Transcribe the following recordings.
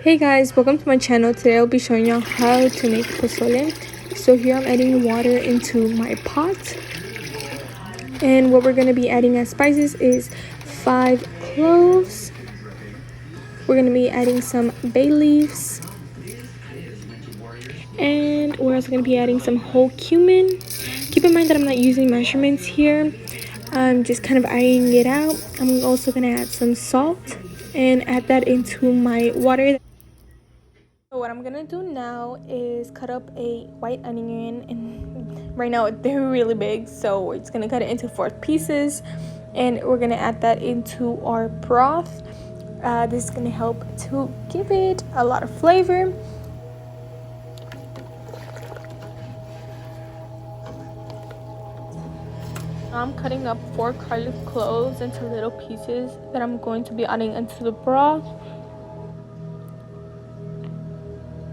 Hey guys, welcome to my channel. Today I'll be showing y'all how to make pozole. So here I'm adding water into my pot, and what we're going to be adding as spices is 5 cloves. We're going to be adding some bay leaves, and we're also going to be adding some whole cumin. Keep in mind that I'm not using measurements here. I'm just kind of eyeing it out. I'm also going to add some salt and add that into my water. So what I'm gonna do now is cut up a white onion, and right now they're really big, so we're just gonna cut it into 4 pieces, and we're gonna add that into our broth. This is gonna help to give it a lot of flavor. I'm cutting up 4 garlic cloves into little pieces that I'm going to be adding into the broth.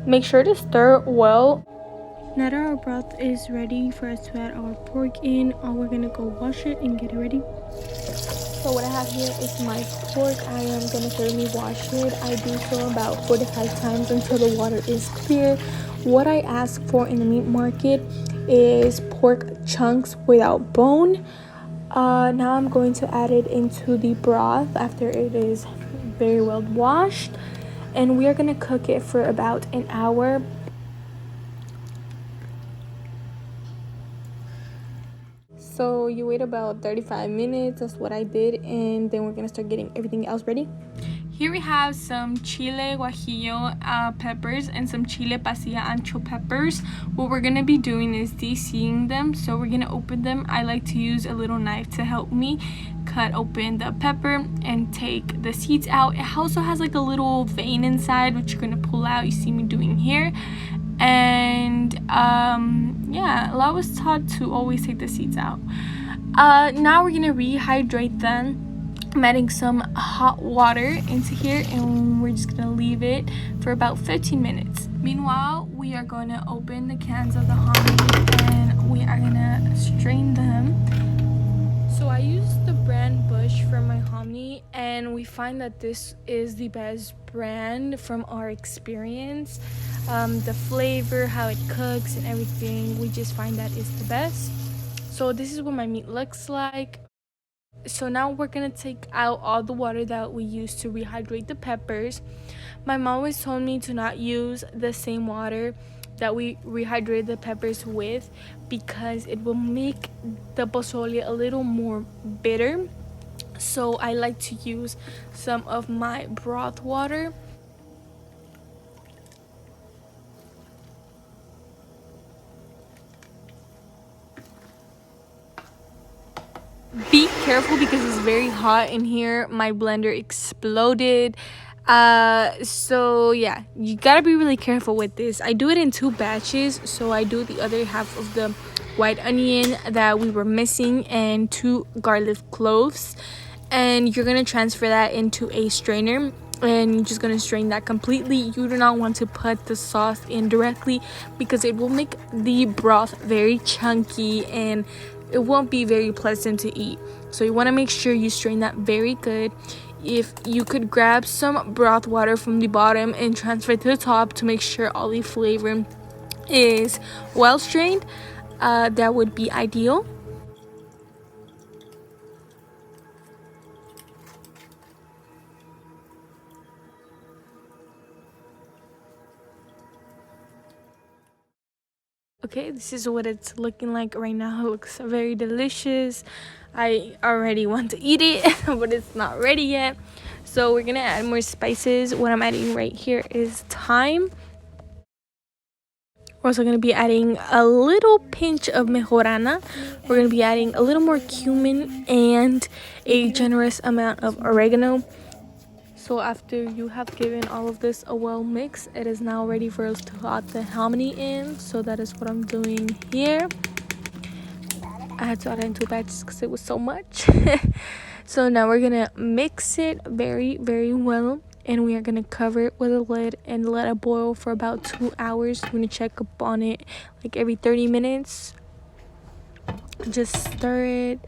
Make sure to stir well. Now that our broth is ready for us to add our pork in, we're gonna go wash it and get it ready. So what I have here is my pork. I am gonna thoroughly wash it. I do so about 4 to 5 times until the water is clear. What I ask for in the meat market is pork chunks without bone. Now I'm going to add it into the broth after it is very well washed, and we are gonna cook it for about an hour. So you wait about 35 minutes, that's what I did, and then we're gonna start getting everything else ready. Here we have some chile guajillo peppers and some chile pasilla ancho peppers. What we're gonna be doing is de-seeing them, so we're gonna open them. I like to use a little knife to help me cut open the pepper and take the seeds out. It also has like a little vein inside, which you're gonna pull out. You see me doing here. And yeah, I was taught to always take the seeds out. Now we're gonna rehydrate them. I'm adding some hot water into here, and we're just gonna leave it for about 15 minutes. Meanwhile, we are going to open the cans of the hominy, and we are gonna strain them. So I use the brand Bush for my hominy, and we find that this is the best brand from our experience. The flavor, how it cooks and everything, we just find that is the best. So this is what my meat looks like. So now we're gonna take out all the water that we used to rehydrate the peppers. My mom always told me to not use the same water that we rehydrated the peppers with, because it will make the pozole a little more bitter. So I like to use some of my broth water. Be careful because it's very hot in here. My blender exploded. So yeah, you gotta be really careful with this. I do it in 2 batches, so I do the other half of the white onion that we were missing and 2 garlic cloves, and you're gonna transfer that into a strainer, and you're just gonna strain that completely. You do not want to put the sauce in directly, because it will make the broth very chunky and it won't be very pleasant to eat. So you want to make sure you strain that very good. If you could grab some broth water from the bottom and transfer it to the top to make sure all the flavor is well strained, that would be ideal. Okay, this is what it's looking like right now. It looks very delicious. I already want to eat it, but it's not ready yet. So we're gonna add more spices. What I'm adding right here is thyme. We're also gonna be adding a little pinch of mejorana. We're gonna be adding a little more cumin and a generous amount of oregano. So after you have given all of this a well mix, it is now ready for us to add the hominy in. So that is what I'm doing here. I had to add it in 2 batches because it was so much. So now we're gonna mix it very, very well, and we are gonna cover it with a lid and let it boil for about 2 hours. We're gonna check up on it like every 30 minutes. Just stir it,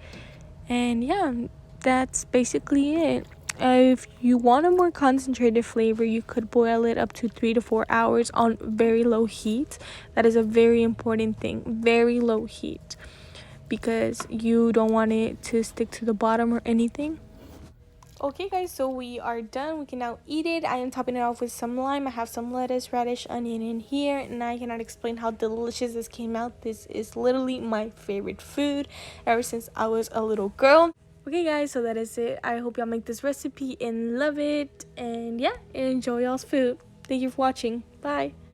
and yeah, that's basically it. If you want a more concentrated flavor, you could boil it up to 3 to 4 hours on very low heat. That is a very important thing, very low heat, because you don't want it to stick to the bottom or anything. Okay guys, so we are done. We can now eat it. I am topping it off with some lime. I have some lettuce, radish, onion in here, and I cannot explain how delicious this came out. This is literally my favorite food ever since I was a little girl. Okay guys, so that is it. I hope y'all make this recipe and love it, and yeah, enjoy y'all's food. Thank you for watching. Bye.